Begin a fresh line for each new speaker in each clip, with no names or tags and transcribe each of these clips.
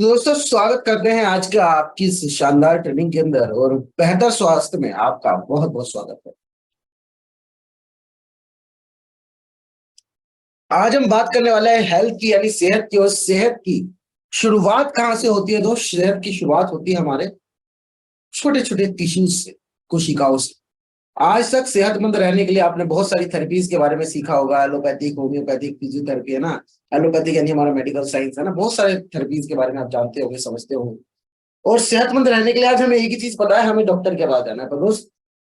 तो दोस्तों स्वागत करते हैं आज का आपकी इस शानदार ट्रेनिंग के अंदर और बेहतर स्वास्थ्य में आपका बहुत बहुत स्वागत है। आज हम बात करने वाले हैं हेल्थ की यानी सेहत की। और सेहत की शुरुआत कहाँ से होती है दोस्त? सेहत की शुरुआत होती है हमारे छोटे छोटे टिश्यूज से, कोशिकाओं से। आज तक सेहतमंद रहने के लिए आपने बहुत सारी थेरेपीज के बारे में सीखा होगा। एलोपैथिक, होम्योपैथिक, फिजियोथेरेपी है ना। एलोपैथिक यानी हमारा मेडिकल साइंस है ना। बहुत सारे थेरेपीज के बारे में आप जानते होंगे, समझते होंगे। और सेहतमंद रहने के लिए आज हमें एक ही चीज पता है, हमें डॉक्टर के पास जाना है। पर दोस्त,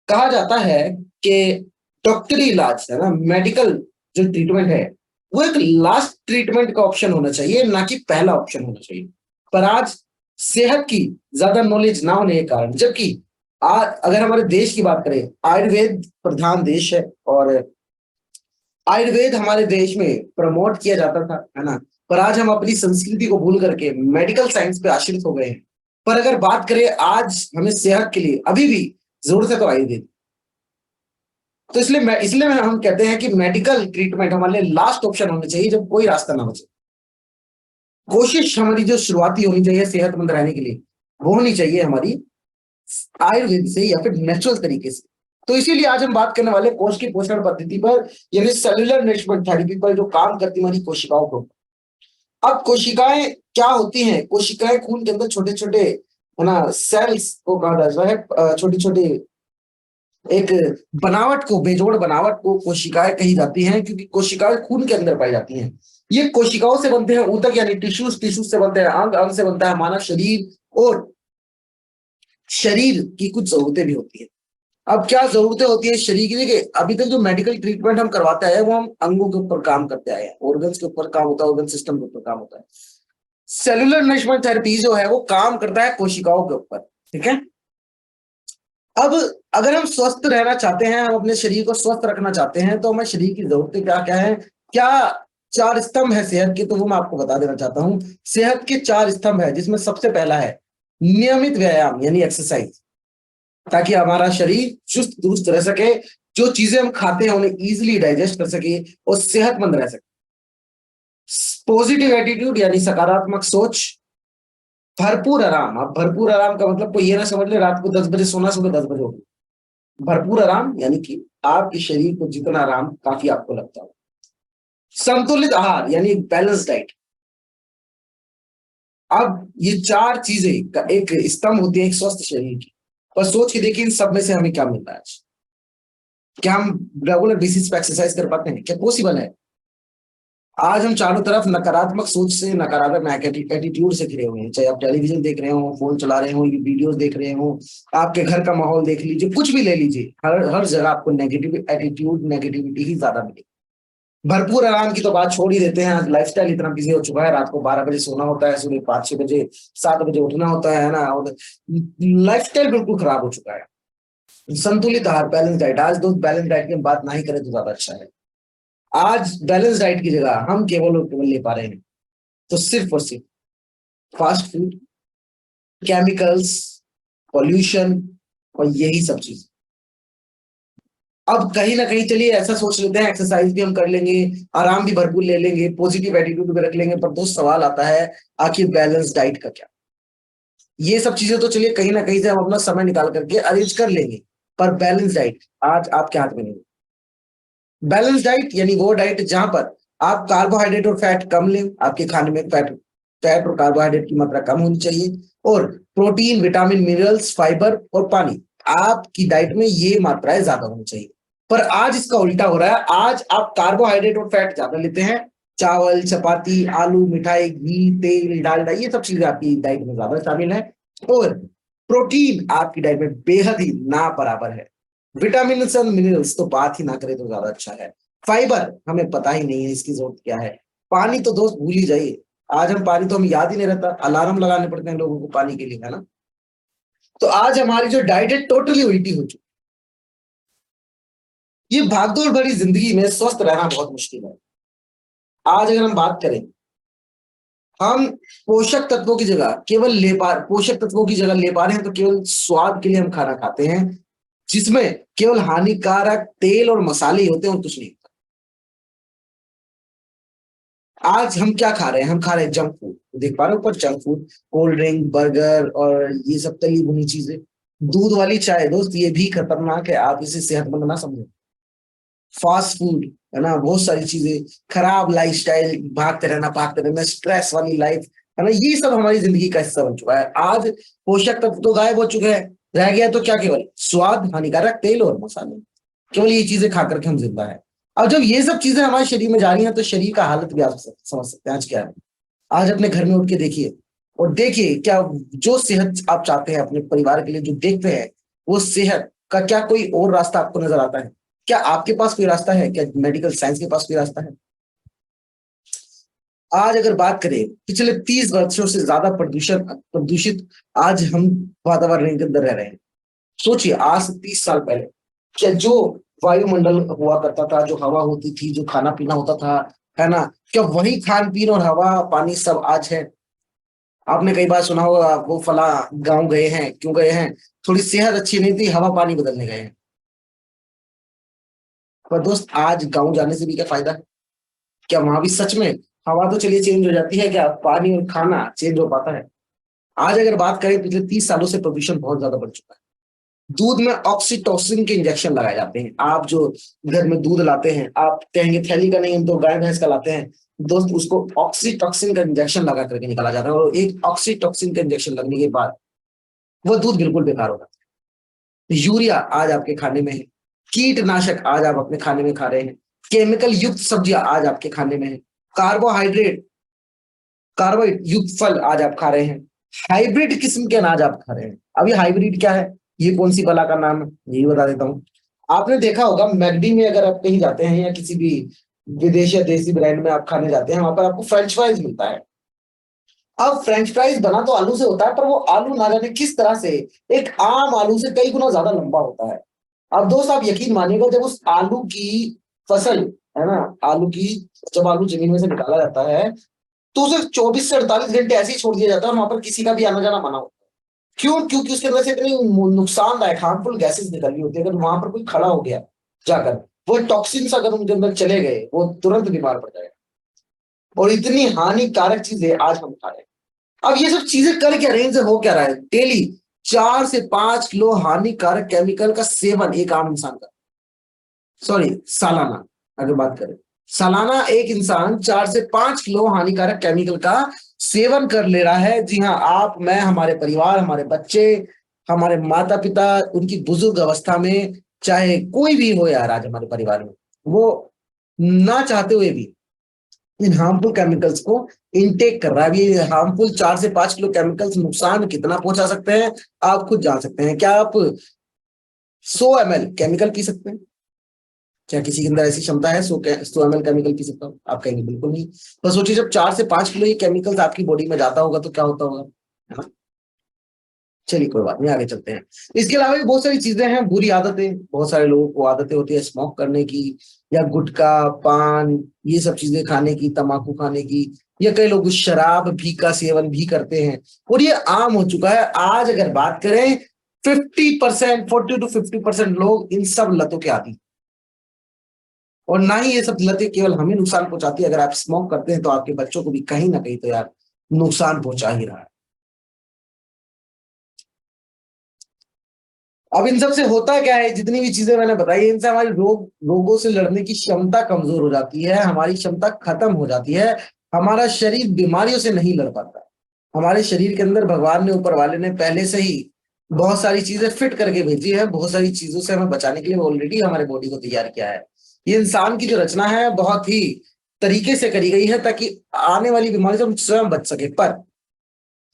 कहा जाता है कि डॉक्टरी इलाज है ना, मेडिकल जो ट्रीटमेंट है वो एक लास्ट ट्रीटमेंट का ऑप्शन होना चाहिए, ना कि पहला ऑप्शन होना चाहिए। पर आज सेहत की ज्यादा नॉलेज ना होने के कारण, जबकि आज अगर हमारे देश की बात करें, आयुर्वेद प्रधान देश है और आयुर्वेद हमारे देश में प्रमोट किया जाता था, है ना। पर आज हम अपनी संस्कृति को भूल करके मेडिकल साइंस पे आश्रित हो गए हैं। पर अगर बात करें आज हमें सेहत के लिए अभी भी जरूरत है तो आयुर्वेद। तो इसलिए हम कहते हैं कि मेडिकल ट्रीटमेंट हमारे लिए लास्ट ऑप्शन होना चाहिए जब कोई रास्ता ना बचे। कोशिश हमारी जो शुरुआती होनी चाहिए सेहतमंद रहने के लिए, वो होनी चाहिए हमारी आयुर्वेद से या फिर नेचुरल तरीके से। तो इसीलिए आज हम बात करने वाले कोश की पोषण पद्धति पर, यानी सेलुलर नरिशमेंट थेरेपी पर, जो काम करती हमारी कोशिकाओं को। अब कोशिकाएं क्या होती हैं? कोशिकाएं खून के अंदर छोटे छोटे, है ना, सेल्स को कहा जाता है। छोटी छोटी एक बनावट को, बेजोड़ बनावट को कोशिकाएं कही जाती हैं, क्योंकि कोशिकाएं खून के अंदर पाई जाती हैं। ये कोशिकाओं से बनते हैं ऊतक यानी टिश्यूज, टिश्यूज से बनते हैं अंग, अंग से बनता है हमारा शरीर। और शरीर की कुछ जरूरतें भी होती है। अब क्या जरूरतें होती है शरीर की? देखिए, अभी तक जो मेडिकल ट्रीटमेंट हम करवाते हैं वो हम अंगों के ऊपर काम करते आए हैं, ऑर्गन्स के ऊपर काम होता है, ऑर्गन सिस्टम के ऊपर काम होता है। सेलुलर नरिशमेंट थेरेपी जो है वो काम करता है कोशिकाओं के ऊपर। ठीक है। अब अगर हम स्वस्थ रहना चाहते हैं, हम अपने शरीर को स्वस्थ रखना चाहते हैं, तो हमें शरीर की जरूरतें क्या क्या है, क्या चार स्तंभ है सेहत के, तो वो मैं आपको बता देना चाहता हूँ। सेहत के चार स्तंभ है, जिसमें सबसे पहला है नियमित व्यायाम यानी एक्सरसाइज, ताकि हमारा शरीर चुस्त दुरुस्त रह सके, जो चीजें हम खाते हैं उन्हें इजिली डाइजेस्ट कर सके और सेहतमंद रह सके। पॉजिटिव एटीट्यूड यानी सकारात्मक सोच। भरपूर आराम। अब भरपूर आराम का मतलब कोई ये ना समझ ले रात को 10 बजे सोना, सुबह 10 बजे उठना। भरपूर आराम यानी कि आपके शरीर को जितना आराम काफी आपको लगता हो। संतुलित आहार यानी बैलेंस डाइट। अब ये चार चीजें का एक स्तंभ होती है एक स्वस्थ शरीर की। पर सोच के देखिए इन सब में से हमें क्या मिल रहा है आज? क्या हम रेगुलर बेसिस पे एक्सरसाइज कर पाते हैं? क्या पॉसिबल है? आज हम चारों तरफ नकारात्मक सोच से, नकारात्मक एटीट्यूड से घिरे हुए हैं। चाहे आप टेलीविजन देख रहे हो, फोन चला रहे हो, ये वीडियोस देख रहे हो, आपके घर का माहौल देख लीजिए, कुछ भी ले लीजिए, हर हर जगह आपको नेगेटिव एटीट्यूड, नेगेटिविटी ही ज्यादा मिलेगी। भरपूर आराम की तो बात छोड़ ही देते हैं। आज लाइफस्टाइल इतना बिजी हो चुका है, रात को 12 बजे सोना होता है, सुबह 5-6 बजे, 7 बजे उठना होता है ना। लाइफस्टाइल बिल्कुल खराब हो चुका है। संतुलित आहार, बैलेंस डाइट। आज दोस्त बैलेंस डाइट की हम बात ना ही करें तो ज्यादा अच्छा है। आज बैलेंस डाइट की जगह हम केवल और केवल ले पा रहे हैं तो सिर्फ और सिर्फ फास्ट फूड, केमिकल्स, पॉल्यूशन और यही सब चीज। अब कहीं ना कहीं चलिए ऐसा सोच लेते हैं एक्सरसाइज भी हम कर लेंगे, आराम भी भरपूर ले लेंगे, पॉजिटिव एटीट्यूड भी रख लेंगे, पर दोस्त सवाल आता है आखिर बैलेंस डाइट का क्या? ये सब चीजें तो चलिए कहीं ना कहीं से हम अपना समय निकाल करके अरेंज कर लेंगे, पर बैलेंस डाइट आज आपके हाथ में नहीं। बैलेंस डाइट यानी वो डाइट जहां पर आप कार्बोहाइड्रेट और फैट कम लें, आपके खाने में फैट फैट और कार्बोहाइड्रेट की मात्रा कम होनी चाहिए, और प्रोटीन, विटामिन, मिनरल्स, फाइबर और पानी, आपकी डाइट में ये मात्राएं ज्यादा होनी चाहिए। पर आज इसका उल्टा हो रहा है। आज आप कार्बोहाइड्रेट और फैट ज्यादा लेते हैं। चावल, चपाती, आलू, मिठाई, घी, तेल, डालडा, ये सब चीजें आपकी डाइट में ज्यादा शामिल है। और प्रोटीन आपकी डाइट में बेहद ही ना बराबर है। विटामिन और मिनरल्स तो बात ही ना करें तो ज्यादा अच्छा है। फाइबर हमें पता ही नहीं है इसकी जरूरत क्या है। पानी तो दोस्त भूल ही जाइए। आज हम पानी तो हमें याद ही नहीं रहता, अलार्म लगाने पड़ते हैं लोगों को पानी के लिए, है ना। तो आज हमारी जो डाइट है टोटली उल्टी हो चुकी है। ये भागदौड़ भरी जिंदगी में स्वस्थ रहना बहुत मुश्किल है। आज अगर हम बात करें, हम पोषक तत्वों की जगह ले पा रहे हैं तो केवल स्वाद के लिए हम खाना खाते हैं, जिसमें केवल हानिकारक तेल और मसाले ही होते हैं और कुछ नहीं। आज हम क्या खा रहे हैं? हम खा रहे हैं जंक फूड। देख पा रहे हो ऊपर junk food, cold drink, burger और ये सब तली भुनी चीजें, दूध वाली चाय दोस्त ये भी खतरनाक है, आप इसे सेहतमंद ना समझो। फास्ट फूड है ना, बहुत सारी चीजें, खराब लाइफस्टाइल, भागते रहना, स्ट्रेस वाली लाइफ है ना, ये सब हमारी जिंदगी का हिस्सा बन चुका है। आज पोषक तत्व तो गायब हो चुके हैं, रह गया तो क्या, केवल स्वाद, हानिकारक तेल और मसाले, केवल ये चीजें खा करके हम जिंदा है। अब जब ये सब चीजें हमारे शरीर में जा रही हैं तो शरीर का हालत भी आप समझ सकते हैं आज क्या है। आज अपने घर में उठ के देखिए और देखिए क्या जो सेहत आप चाहते हैं अपने परिवार के लिए जो देखते हैं, वो सेहत का क्या कोई और रास्ता आपको नजर आता है? क्या आपके पास कोई रास्ता है? क्या मेडिकल साइंस के पास कोई रास्ता है? आज अगर बात करें पिछले 30 वर्षों से ज्यादा प्रदूषित आज हम वातावरण के अंदर रह रहे हैं। सोचिए आज से 30 साल पहले क्या जो वायुमंडल हुआ करता था, जो हवा होती थी, जो खाना पीना होता था, है ना, क्या वही खान पीन और हवा पानी सब आज है? आपने कई बार सुना होगा वो फला गांव गए हैं, क्यों गए हैं? थोड़ी सेहत अच्छी नहीं थी, हवा पानी बदलने गए हैं। पर दोस्त आज गांव जाने से भी क्या फायदा है? क्या वहां भी सच में हवा तो चलिए चेंज हो जाती है, क्या पानी और खाना चेंज हो पाता है? आज अगर बात करें पिछले 30 सालों से प्रदूषण बहुत ज्यादा बढ़ चुका है। दूध में ऑक्सीटोसिन के इंजेक्शन लगाए जाते हैं। आप जो घर में दूध लाते हैं, आप कहेंगे थैली का नहीं, हम तो गाय भैंस का लाते हैं दोस्त, उसको ऑक्सीटोसिन का इंजेक्शन लगा करके निकाला जाता है, और एक ऑक्सीटोसिन का इंजेक्शन लगने के बाद वो दूध बिल्कुल बेकार होता है। यूरिया आज आपके खाने में है, कीटनाशक आज आप अपने खाने में खा रहे हैं, केमिकल युक्त सब्जियां आज आपके खाने में है, कार्बोहाइड्रेट कार्बोहाइड्रेट युक्त फल आज आप खा रहे हैं, हाइब्रिड किस्म के अनाज आप खा रहे हैं। अब ये हाइब्रिड क्या है, ये कौन सी बला का नाम है, यही बता देता हूँ। आपने देखा होगा मैकडी में अगर आप कहीं जाते हैं या किसी भी विदेश या देसी ब्रांड में आप खाने जाते हैं, वहां पर आपको फ्रेंच फ्राइज मिलता है। अब फ्रेंच फ्राइज बना तो आलू से होता है, पर वो आलू ना जाने किस तरह से एक आम आलू से कई गुना ज्यादा लंबा होता है। अब दोस्त आप यकीन मानिएगा, जब उस आलू की फसल, है ना, आलू की, जब आलू जमीन में से निकाला जाता है तो उसे 24 से 48 घंटे ऐसे ही छोड़ दिया जाता है, और वहां पर किसी का भी आना जाना मना होता है। क्यों? क्योंकि उसके अंदर से इतनी नुकसानदायक हार्मफुल गैसेस निकल रही होती है, अगर वहां पर कोई खड़ा हो गया जाकर, वो टॉक्सिन्स अगर उनके अंदर चले गए, वो तुरंत बीमार पड़ जाएगा। और इतनी हानिकारक चीजें आज हम खा रहे हैं। अब ये सब चीजें कर क्या रहे हैं, इनसे हो क्या रहा है? डेली 4 से 5 किलो हानिकारक केमिकल का सेवन एक आम इंसान का, सॉरी सालाना अगर बात करें, सालाना एक इंसान 4 से 5 किलो हानिकारक केमिकल का सेवन कर ले रहा है। जी हाँ, आप, मैं, हमारे परिवार, हमारे बच्चे, हमारे माता पिता, उनकी बुजुर्ग अवस्था में, चाहे कोई भी हो यार, आज हमारे परिवार में वो ना चाहते हुए भी इन हार्मफुल केमिकल्स को इनटेक कर रहा है। ये हार्मफुल 4 से 5 किलो केमिकल्स नुकसान कितना पहुंचा सकते हैं आप खुद जान सकते हैं। क्या आप 100 ml केमिकल पी सकते हैं? क्या किसी के अंदर ऐसी क्षमता है 100 ml केमिकल पी सकता हूँ? आप कहेंगे बिल्कुल नहीं। तो सोचिए जब 4 से 5 किलो ये केमिकल्स आपकी बॉडी में जाता होगा तो क्या होता होगा, है ना। चलिए कोई बात नहीं, आगे चलते हैं। इसके अलावा भी बहुत सारी चीजें हैं, बुरी आदतें, बहुत सारे लोगों को आदतें होती है स्मोक करने की, या गुटखा, पान, ये सब चीजें खाने की, तंबाकू खाने की, या कई लोग शराब भी का सेवन भी करते हैं, और ये आम हो चुका है। आज अगर बात करें 50%, 40 to 50% लोग इन सब लतों के आदी। और ना ही ये सब लतें केवल हमें नुकसान पहुंचाती है, अगर आप स्मोक करते हैं तो आपके बच्चों को भी कहीं ना कहीं तो यार नुकसान पहुंचा ही रहा है। अब इन सब से होता क्या है, जितनी भी चीजें मैंने बताई, इनसे हमारी रोगों से लड़ने की क्षमता कमजोर हो जाती है, हमारी क्षमता खत्म हो जाती है, हमारा शरीर बीमारियों से नहीं लड़ पाता। हमारे शरीर के अंदर भगवान ने, ऊपर वाले ने पहले से ही बहुत सारी चीजें फिट करके भेजी है, बहुत सारी चीजों से हमें बचाने के लिए ऑलरेडी हमारे बॉडी को तैयार किया है। ये इंसान की जो रचना है बहुत ही तरीके से करी गई है ताकि आने वाली बीमारी से हम स्वयं बच सके। पर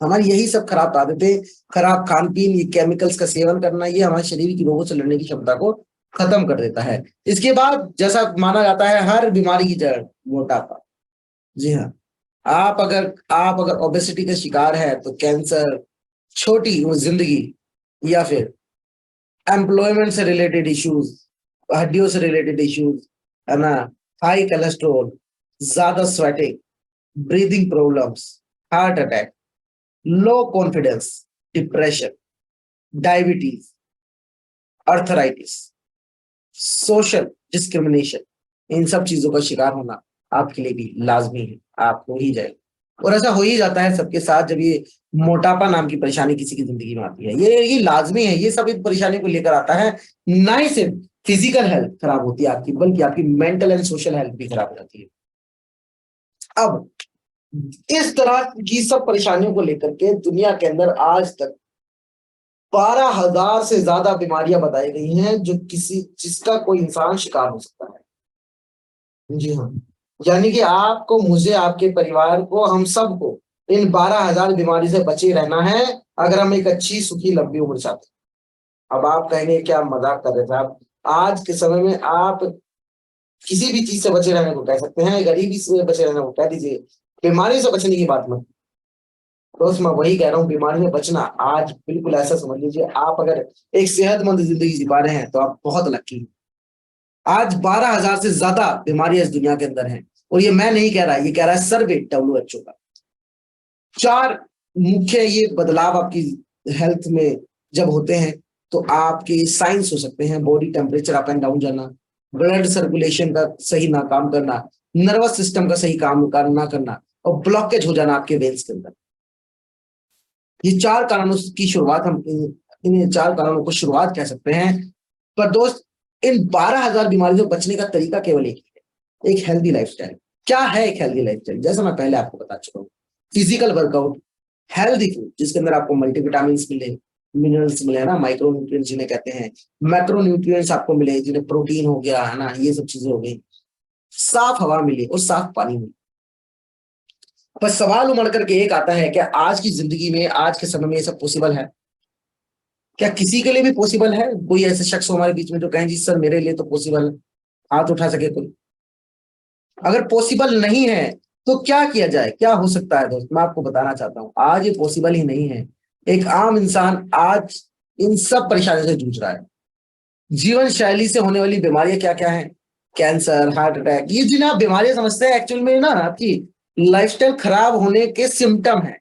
हमारी यही सब खराब आदतें, खराब खान पीन, ये केमिकल्स का सेवन करना, ये हमारे शरीर की रोगों से लड़ने की क्षमता को खत्म कर देता है। इसके बाद जैसा माना जाता है हर बीमारी की जड़ मोटापा। जी हाँ, आप अगर ओबेसिटी का शिकार है तो कैंसर, छोटी वो जिंदगी, या फिर एम्प्लॉयमेंट से रिलेटेड इश्यूज, हड्डियों से रिलेटेड इश्यूज, है ना, हाई कोलेस्ट्रॉल, ज्यादा sweating, breathing problems, heart attack, low confidence, depression, diabetes, arthritis, social discrimination, इन सब चीजों का शिकार होना आपके लिए भी लाजमी है, आप हो ही जाए। और ऐसा हो ही जाता है सबके साथ जब ये मोटापा नाम की परेशानी किसी की जिंदगी में आती है। ये लाजमी है, ये सब इस परेशानी को लेकर आता है। ना ही सिर्फ फिजिकल हेल्थ खराब होती है आपकी, बल्कि आपकी मेंटल एंड सोशल हेल्थ भी खराब हो जाती है। अब इस तरह की सब परेशानियों को लेकर के दुनिया के अंदर आज तक 12,000 से ज्यादा बीमारियां बताई गई हैं जो जिसका कोई इंसान शिकार हो सकता है। जी हाँ, यानी कि आपको, मुझे, आपके परिवार को, हम सबको इन 12,000 बीमारी से बचे रहना है अगर हम एक अच्छी सुखी लंबी उम्र चाहते हैं। अब आप कहेंगे क्या मजाक कर रहे थे आप? आज के समय में आप किसी भी चीज से बचे रहने को कह सकते हैं, गरीबी से बचे रहने को कह दीजिए, बीमारी से बचने की बात मत। दोस्त मैं वही कह रहा हूँ, बीमारी में बचना आज बिल्कुल ऐसा समझ लीजिए, आप अगर एक सेहतमंद जिंदगी जी पा रहे हैं तो आप बहुत लकी हैं। आज 12,000 से ज्यादा बीमारियां इस दुनिया के अंदर हैं, और ये मैं नहीं कह रहा, ये कह रहा है सर्वे WHO का। 4 मुख्य ये बदलाव आपकी हेल्थ में जब होते हैं तो आपके साइंस हो सकते हैं: body temperature up and down जाना, ब्लड सर्कुलेशन का सही ना काम करना, नर्वस सिस्टम का सही काम ना करना, और ब्लॉकेज हो जाना आपके वेन्स के अंदर। ये 4 कारणों की शुरुआत हम इन 4 कारणों को शुरुआत कह सकते हैं। पर दोस्त, इन 12,000 बीमारियों से बचने का तरीका केवल एक ही है: एक हेल्दी लाइफस्टाइल। क्या है एक हेल्दी लाइफस्टाइल? जैसा मैं पहले आपको बता चुका हूँ, फिजिकल वर्कआउट, हेल्दी फूड जिसके अंदर आपको मल्टीविटामिन मिले, मिनरल्स मिले, है ना, माइक्रो न्यूट्रिएंट्स जिन्हें कहते हैं, मैक्रो न्यूट्रिएंट्स आपको मिले जिन्हें प्रोटीन हो गया, है ना, ये सब चीजें हो गई, साफ हवा मिले और साफ पानी मिले। पर सवाल उमड़ करके एक आता है, क्या आज की जिंदगी में, आज के समय में ये सब पॉसिबल है? क्या किसी के लिए भी पॉसिबल है? कोई ऐसे शख्स हो हमारे बीच में जो कहें जी सर मेरे लिए तो पॉसिबल है, हाथ उठा सके कोई? अगर पॉसिबल नहीं है तो क्या किया जाए, क्या हो सकता है? दोस्त मैं आपको बताना चाहता हूं, आज ये पॉसिबल ही नहीं है। एक आम इंसान आज इन सब परेशानियों से जूझ रहा है। जीवन शैली से होने वाली बीमारियां क्या क्या है? कैंसर, हार्ट अटैक, ये जिन्हें आप बीमारियां समझते हैं, एक्चुअल में ना आपकी लाइफस्टाइल खराब होने के सिम्टम है।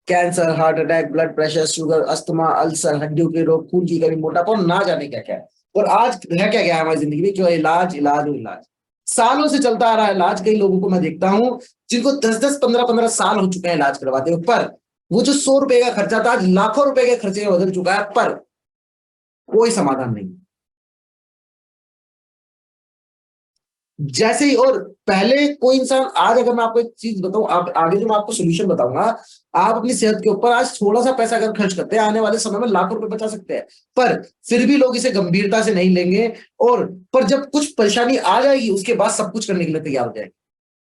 Cancer, heart attack, blood pressure, sugar, asthma, ulcer, हड्डियों के रोग, खून की कमी, मोटापा, और ना जाने क्या क्या है। और आज है क्या क्या है हमारी जिंदगी में? क्यों? इलाज, इलाज और इलाज। सालों से चलता आ रहा है इलाज। कई लोगों को मैं देखता हूं जिनको 10-10, 15-15 साल हो चुके हैं इलाज करवाते हुए, पर वो जो 100 रुपए का खर्चा था आज लाखों रुपए के खर्चे में बदल चुका है, पर कोई समाधान नहीं। जैसे ही, और पहले कोई इंसान, आज अगर मैं आपको एक चीज बताऊं, आप आगे जो मैं आपको सोल्यूशन बताऊंगा, आप अपनी सेहत के ऊपर आज थोड़ा सा पैसा अगर खर्च करते हैं, आने वाले समय में लाखों रुपए बचा सकते हैं। पर फिर भी लोग इसे गंभीरता से नहीं लेंगे, और पर जब कुछ परेशानी आ जाएगी उसके बाद सब कुछ करने के लिए तैयार हो जाएंगे।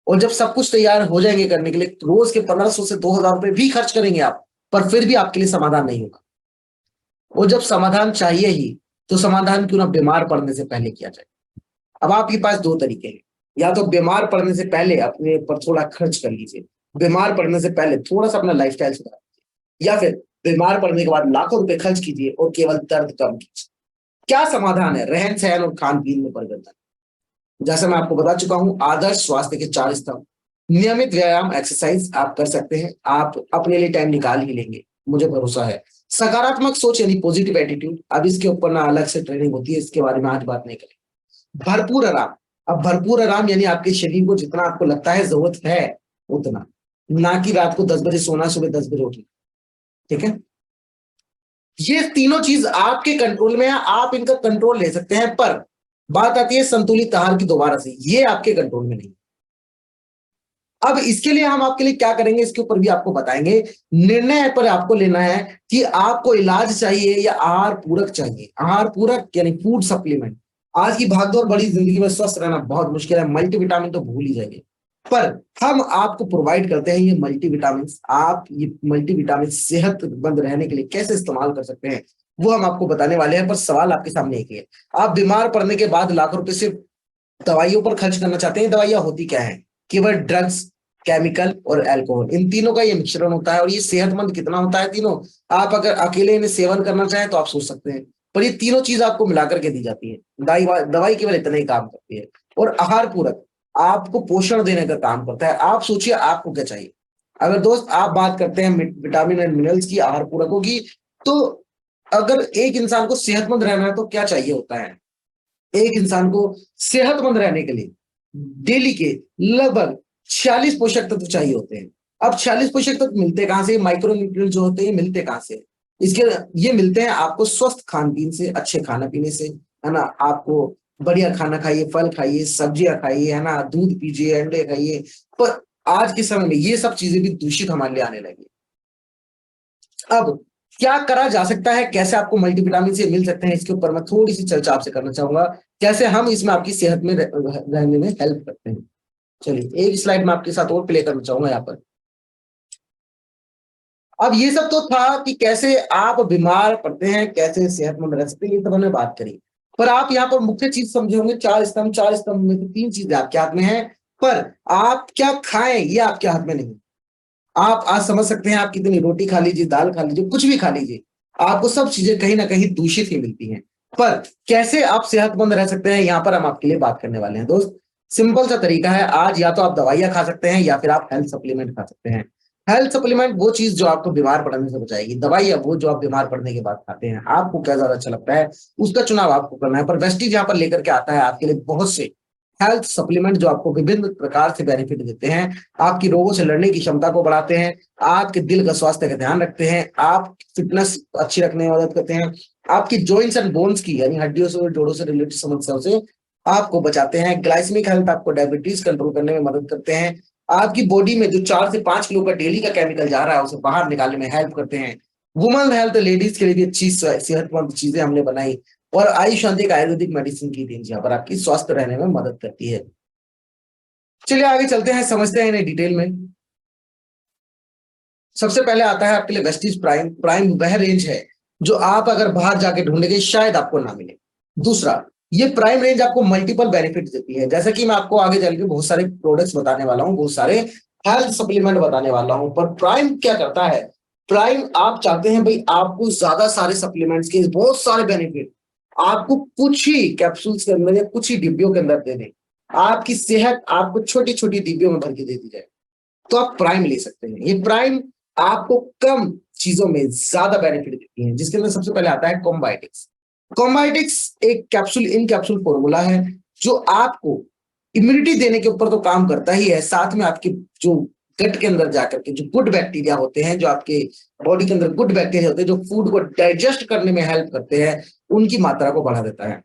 और जब सब कुछ तैयार हो जाएंगे करने के लिए, रोज के 1,500 से 2,000 रुपए भी खर्च करेंगे आप, पर फिर भी आपके लिए समाधान नहीं होगा। और जब समाधान चाहिए ही, तो समाधान क्यों ना बीमार पड़ने से पहले किया जाए। अब आपके पास 2 तरीके हैं: या तो बीमार पड़ने से पहले अपने पर थोड़ा खर्च कर लीजिए, बीमार पड़ने से पहले थोड़ा सा अपना लाइफस्टाइल सुधार लीजिए, या फिर बीमार पड़ने के बाद लाखों रुपए खर्च कीजिए और केवल दर्द कम कीजिए। क्या समाधान है? रहन सहन और खान पीन में परिवर्तन। जैसे मैं आपको बता चुका हूं, आदर्श स्वास्थ्य के 4 स्तंभ। नियमित व्यायाम, एक्सरसाइज आप कर सकते हैं, आप अपने लिए टाइम निकाल ही लेंगे, मुझे भरोसा है। सकारात्मक सोच यानी पॉजिटिव एटीट्यूड, अब इसके ऊपर ना अलग से ट्रेनिंग होती है, इसके बारे में आज बात नहीं करेंगे। भरपूर आराम, अब भरपूर आराम यानी आपके शरीर को जितना आपको लगता है जरूरत है उतना, ना कि रात को 10 बजे सोना, सुबह 10 बजे उठना। ठीक है? ये तीनों चीज आपके कंट्रोल में है, आप इनका कंट्रोल ले सकते हैं, पर बात आती है संतुलित आहार की दोबारा से, ये आपके कंट्रोल में नहीं। अब इसके लिए हम आपके लिए क्या करेंगे, इसके ऊपर भी आपको बताएंगे। निर्णय पर आपको लेना है कि आपको इलाज चाहिए या आहार पूरक चाहिए। आहार पूरक यानी फूड सप्लीमेंट। आज की भागदौड़ बड़ी जिंदगी में स्वस्थ रहना बहुत मुश्किल है, मल्टीविटामिन तो भूल ही जाइए। पर हम आपको प्रोवाइड करते हैं ये मल्टीविटामिन। आप ये मल्टीविटामिन सेहतमंद रहने के लिए कैसे इस्तेमाल कर सकते हैं, वो हम आपको बताने वाले हैं। पर सवाल आपके सामने एक ही है: आप बीमार पड़ने के बाद लाखों रुपए सिर्फ दवाइयों पर खर्च करना चाहते हैं। दवाइयां होती क्या है? केवल ड्रग्स, केमिकल और अल्कोहल, इन तीनों का ये मिश्रण होता है। और ये सेहतमंद कितना होता है तीनों, आप अगर अकेले इन्हें सेवन करना चाहें तो आप सोच सकते हैं, पर ये तीनों चीज आपको मिलाकर के दी जाती है। दवाई केवल इतना ही काम करती है। और आहार पूरक आपको पोषण देने का काम करता है। आप सोचिए आपको क्या चाहिए। अगर दोस्त आप बात करते हैं विटामिन एंड मिनरल्स की, आहार पूरकों की, तो अगर एक इंसान को सेहतमंद रहना है तो क्या चाहिए होता है? एक इंसान को सेहतमंद रहने के लिए डेली के लगभग 46 पोषक तत्व चाहिए होते हैं। अब 46% तक मिलते कहाँ से, माइक्रो न्यूट्रिएंट जो होते हैं मिलते कहाँ से, इसके ये मिलते हैं आपको स्वस्थ खान पीन से, अच्छे खाना पीने से, है ना। आपको बढ़िया खाना खाइए, फल खाइए, सब्जियां खाइए, है ना, दूध पीजिए, अंडे खाइए। पर आज के समय में ये सब चीजें भी दूषित हमारे लिए आने लगी। अब क्या करा जा सकता है, कैसे आपको मल्टीविटामिन से मिल सकते हैं, इसके ऊपर मैं थोड़ी सी चर्चा आपसे करना चाहूंगा, कैसे हम इसमें आपकी सेहत में रहने में हेल्प करते हैं। चलिए एक स्लाइड में आपके साथ और प्ले करना चाहूंगा यहाँ पर। अब ये सब तो था कि कैसे आप बीमार पड़ते हैं, कैसे सेहतमंद रह सकते हैं, ये सब हमने बात करी। पर आप यहाँ पर मुख्य चीज समझे होंगे, चार स्तंभ में से तीन चीजें आपके हाथ में है, पर आप क्या खाएं ये आपके हाथ में नहीं। आप आज समझ सकते हैं, आप कितनी रोटी खा लीजिए, दाल खा लीजिए, कुछ भी खा लीजिए, आपको सब चीजें कहीं ना कहीं दूषित ही मिलती हैं। पर कैसे आप सेहतमंद रह सकते हैं, यहाँ पर हम आपके लिए बात करने वाले हैं दोस्त। सिंपल सा तरीका है, आज या तो आप दवाइयां खा सकते हैं या फिर आप हेल्थ सप्लीमेंट खा सकते हैं। हेल्थ सप्लीमेंट वो चीज जो आपको बीमार पड़ने से बचाएगी, दवाई या वो जो आप बीमार पड़ने के बाद खाते हैं। आपको क्या ज्यादा अच्छा लगता है उसका चुनाव आपको करना है, पर वेस्टीज यहाँ पर लेकर के आता है आपके लिए बहुत से हेल्थ सप्लीमेंट जो आपको विभिन्न प्रकार से बेनिफिट देते हैं, आपकी रोगों से लड़ने की क्षमता को बढ़ाते हैं, आपके दिल का स्वास्थ्य का ध्यान रखते हैं, आप फिटनेस अच्छी रखने में मदद करते हैं, आपकी जॉइंट्स एंड बोन्स की यानी हड्डियों से और जोड़ों से रिलेटेड समस्याओं से आपको बचाते हैं, ग्लाइसेमिक हेल्थ आपको डायबिटीज कंट्रोल करने में मदद करते हैं, आपकी बॉडी में जो 4 से 5 किलो का डेली का केमिकल जा रहा है उसे बाहर निकालने में हेल्प करते हैं। वुमन हेल्थ, लेडीज के लिए भी अच्छी सेहतमंद चीजें हमने बनाई, और आयुष शांति का आयुर्वेदिक मेडिसिन की रेंज यहाँ पर आपकी स्वस्थ रहने में मदद करती है। चलिए आगे चलते हैं, समझते हैं इन्हें डिटेल में। सबसे पहले आता है आपके लिए वेस्टीज प्राइम। प्राइम वह रेंज है जो आप अगर बाहर जाके ढूंढेंगे शायद आपको ना मिले। दूसरा, ये प्राइम रेंज आपको मल्टीपल बेनिफिट देती है, जैसे कि मैं आपको आगे चल के बहुत सारे प्रोडक्ट्स बताने वाला हूँ, बहुत सारे हेल्थ सप्लीमेंट बताने वाला हूँ। पर प्राइम क्या करता है, प्राइम आप चाहते हैं भाई आपको ज्यादा सारे सप्लीमेंट्स के बहुत सारे बेनिफिट आपको कुछ ही कैप्सूल्स के अंदर या कुछ ही डिब्बियों के अंदर दे दें, आपकी सेहत आपको छोटी छोटी डिब्बियों में भर के दे दी जाए, तो आप प्राइम ले सकते हैं। ये प्राइम आपको कम चीजों में ज्यादा बेनिफिट देती है, जिसके अंदर सबसे पहले आता है कॉम्बाइटिक्स। कॉम्बाइटिक्स एक कैप्सूल इन कैप्सूल फॉर्मूला है जो आपको इम्यूनिटी देने के ऊपर तो काम करता ही है, साथ में आपके जो गट के अंदर जाकर के जो गुड बैक्टीरिया होते हैं, जो आपके बॉडी के अंदर गुड बैक्टीरिया होते हैं, जो फूड को डाइजेस्ट करने में हेल्प करते हैं, उनकी मात्रा को बढ़ा देता है,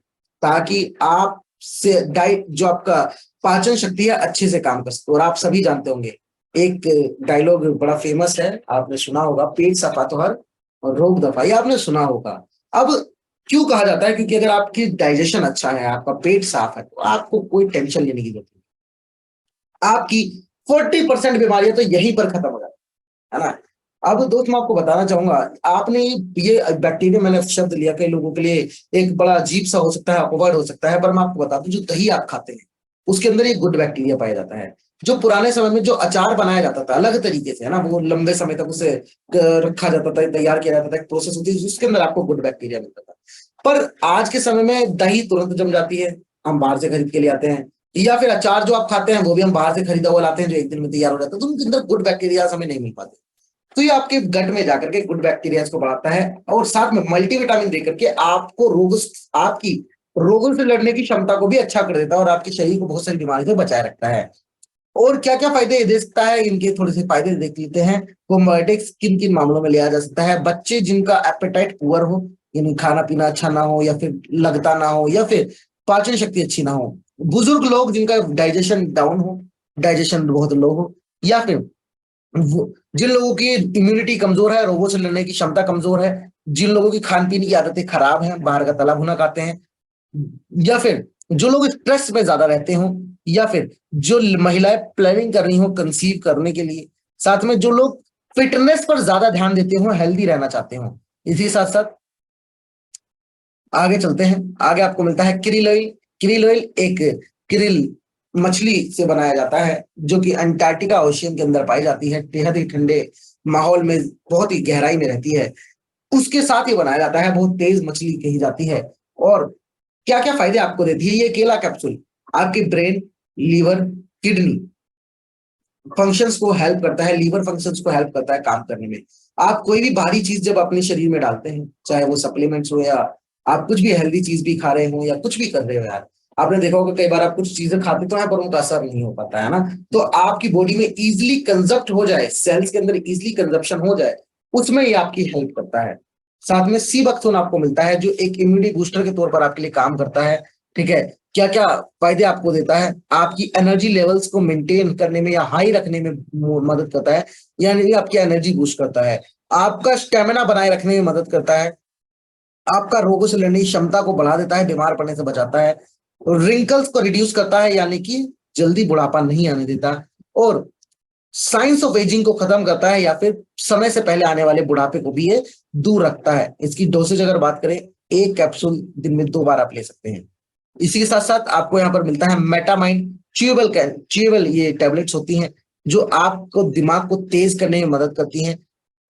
ताकि आप से डाइट जो आपका पाचन शक्ति है अच्छे से काम कर सके। और आप सभी जानते होंगे एक डायलॉग बड़ा फेमस है, आपने सुना होगा, पेट सफा तो हर और रोग दफा, ये आपने सुना होगा। अब क्यों कहा जाता है, क्योंकि अगर आपकी डाइजेशन अच्छा है, आपका पेट साफ है, तो आपको कोई टेंशन लेने की जरूरत नहीं, आपकी 40% बीमारियां तो यहीं पर खत्म हो जाती है ना। अब दोस्त मैं आपको बताना चाहूंगा, आपने ये बैक्टीरिया, मैंने शब्द लिया, कई लोगों के लिए एक बड़ा अजीब सा हो सकता है, अपवर्ड हो सकता है, पर मैं आपको बता दूं, जो दही आप खाते हैं उसके अंदर एक गुड बैक्टीरिया पाया जाता है। जो पुराने समय में जो अचार बनाया जाता था अलग तरीके से, है ना, वो लंबे समय तक उसे रखा जाता था, तैयार किया जाता था, एक प्रोसेस होती है, उसके अंदर आपको गुड बैक्टीरिया मिलता था। पर आज के समय में दही तुरंत जम जाती है, हम बाहर से खरीद के ले आते हैं, या फिर अचार जो आप खाते हैं वो भी हम बाहर से खरीदा हुआ लाते हैं, जो एक दिन में तैयार हो जाता है, तो उनके अंदर गुड बैक्टीरिया हमें नहीं मिल पाते। तो ये आपके गट में जाकर के गुड बैक्टीरिया को बढ़ाता है, और साथ में मल्टीविटामिन देकर के आपको आपकी रोगों से लड़ने की क्षमता को भी अच्छा कर देता है, और आपके शरीर को बहुत सारी बीमारी से बचाए रखता है। और क्या क्या फायदे दे सकता है, इनके थोड़े से फायदे देख लेते हैं। कोमोबैटिक्स किन किन मामलों में लिया जा सकता है, बच्चे जिनका एपेटाइट पुअर हो, यानी खाना पीना अच्छा ना हो, या फिर लगता ना हो, या फिर पाचन शक्ति अच्छी ना हो, बुजुर्ग लोग जिनका डाइजेशन डाउन हो, डाइजेशन बहुत लो हो, या फिर जिन लोगों की इम्यूनिटी कमजोर है, रोगों से लड़ने की क्षमता कमजोर है, जिन लोगों की खान पीन की आदतें खराब हैं, बाहर का तला भुना खाते हैं, या फिर जो लोग स्ट्रेस में ज्यादा रहते हो, या फिर जो महिलाएं प्लानिंग कर रही हो कंसीव करने के लिए, साथ में जो लोग फिटनेस पर ज्यादा ध्यान देते हो, हेल्दी रहना चाहते हो। इसी साथ साथ आगे चलते हैं, आगे आपको मिलता है क्रिल ऑयल। क्रिल ऑयल एक क्रिल मछली से बनाया जाता है, जो कि अंटार्कटिका ओशियन के अंदर पाई जाती है, बेहद ही ठंडे माहौल में बहुत ही गहराई में रहती है, उसके साथ ही बनाया जाता है, बहुत तेज मछली कही जाती है। और क्या क्या फायदे आपको देती है ये केला कैप्सूल, आपके ब्रेन, लीवर, किडनी फंक्शंस को हेल्प करता है, लीवर फंक्शंस को हेल्प करता है काम करने में। आप कोई भी भारी चीज जब अपने शरीर में डालते हैं, चाहे वो सप्लीमेंट्स हो या आप कुछ भी हेल्दी चीज भी खा रहे हो या कुछ भी कर रहे हो यार, आपने देखा होगा कई बार आप कुछ चीजें खाते तो है पर उनका असर नहीं हो पाता है ना। तो आपकी बॉडी में इजिली कंजप्ट हो जाए, सेल्स के अंदर इजिली कंजप्शन हो जाए, उसमें ये आपकी हेल्प करता है। साथ में सी बकथोन आपको मिलता है जो एक इम्यूनिटी बूस्टर के तौर पर आपके लिए काम करता है। ठीक है, क्या क्या फायदे आपको देता है, आपकी एनर्जी लेवल्स को मेंटेन करने में या हाई रखने में मदद करता है, यानी आपकी एनर्जी बूस्ट करता है, आपका स्टेमिना बनाए रखने में मदद करता है, आपका रोगों से लड़ने की क्षमता को बढ़ा देता है, बीमार पड़ने से बचाता है, रिंकल्स को रिड्यूस करता है यानी कि जल्दी बुढ़ापा नहीं आने देता, और साइंस ऑफ एजिंग को खत्म करता है या फिर समय से पहले आने वाले बुढ़ापे को भी ये दूर रखता है। इसकी डोसेज अगर बात करें, एक कैप्सूल दिन में 2 बार आप ले सकते हैं। इसी के साथ साथ आपको यहाँ पर मिलता है मेटामाइन च्यूएबल ये टैबलेट्स होती हैं जो आपको दिमाग को तेज करने में मदद करती हैं,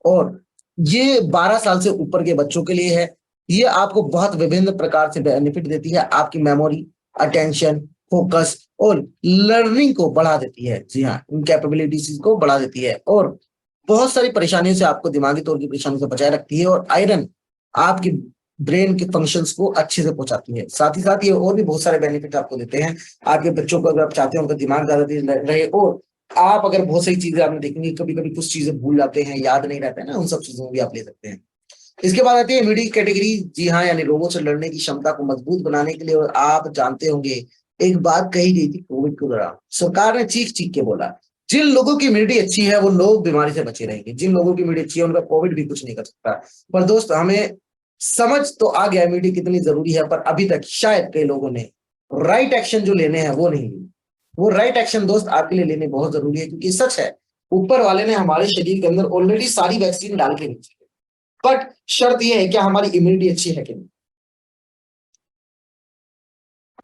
और ये 12 साल से ऊपर के बच्चों के लिए है। ये आपको बहुत विभिन्न प्रकार से बेनिफिट देती है, आपकी मेमोरी, अटेंशन, फोकस और लर्निंग को बढ़ा देती है। जी हाँ, इन कैपेबिलिटीज को बढ़ा देती है और बहुत सारी परेशानियों से आपको दिमागी तौर की परेशानियों से बचाए रखती है, और आयरन आपकी ब्रेन के फंक्शंस को अच्छे से पहुंचाती है। साथ ही साथ ये और भी बहुत सारे बेनिफिट आपको देते हैं। आपके बच्चों को अगर आप चाहते हो उनका दिमाग ज्यादा तेज रहे, और आप अगर बहुत सारी चीजें आपने देखेंगे, कभी कभी कुछ चीजें भूल जाते हैं, याद नहीं रहते हैं ना, उन सब चीजों में भी आप ले सकते हैं। इसके बाद आती है इम्यूनिटी कैटेगरी। जी हाँ, यानी रोगों से लड़ने की क्षमता को मजबूत बनाने के लिए। और आप जानते होंगे एक बात कही गई थी कोविड के दौरान, सरकार ने चीख चीख के बोला, जिन लोगों की इम्यूनिटी अच्छी है वो लोग बीमारी से बचे रहेंगे, जिन लोगों की इम्यूनिटी अच्छी है उनका कोविड भी कुछ नहीं कर सकता। पर दोस्त, हमें समझ तो आ गया इम्यूनिटी कितनी जरूरी है, पर अभी तक शायद कई लोगों ने राइट एक्शन जो लेने हैं वो नहीं लिए। वो राइट एक्शन दोस्त आपके लिए लेने बहुत जरूरी है, क्योंकि सच है ऊपर वाले ने हमारे शरीर के अंदर ऑलरेडी सारी वैक्सीन डाल के रखी है, बट शर्त यह है कि हमारी इम्यूनिटी अच्छी है कि नहीं।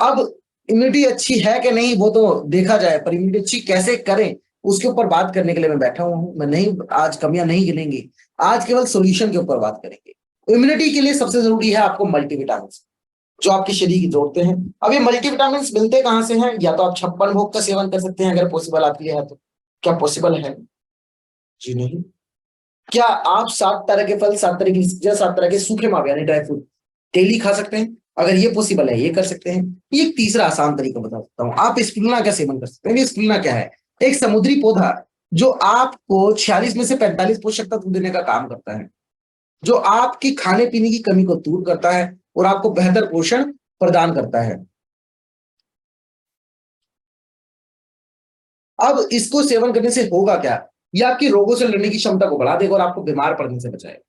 अब इम्यूनिटी अच्छी है कि नहीं वो तो देखा जाए, पर इम्यूनिटी अच्छी कैसे करें उसके ऊपर बात करने के लिए मैं बैठा हुआ हूं। मैं नहीं आज कमियां नहीं गिनेंगे, आज केवल सोल्यूशन के ऊपर बात करेंगे। इम्यूनिटी के लिए सबसे जरूरी है आपको मल्टीविटामिन, जो आपके शरीर की जरूरतें हैं। अब ये मल्टीविटामिन मिलते कहां से हैं? या तो आप 56 भोग का सेवन कर सकते हैं अगर पॉसिबल आपके लिए है तो। क्या पॉसिबल है? जी नहीं। क्या आप 7 तरह के फल, 7 तरह की सब्जियां, 7 तरह के सूखे मावे यानी ड्राई फ्रूट डेली खा सकते हैं? अगर ये पॉसिबल है, ये कर सकते हैं। ये एक तीसरा आसान तरीका बता सकता हूं, आप स्पिरुलिना का सेवन कर सकते हैं। ये स्पिरुलिना क्या है? एक समुद्री पौधा जो आपको 46 में से 45 पोषक तत्व देने का काम करता है, जो आपकी खाने पीने की कमी को दूर करता है और आपको बेहतर पोषण प्रदान करता है। अब इसको सेवन करने से होगा क्या? ये आपकी रोगों से लड़ने की क्षमता को बढ़ा देगा और आपको बीमार पड़ने से बचाएगा।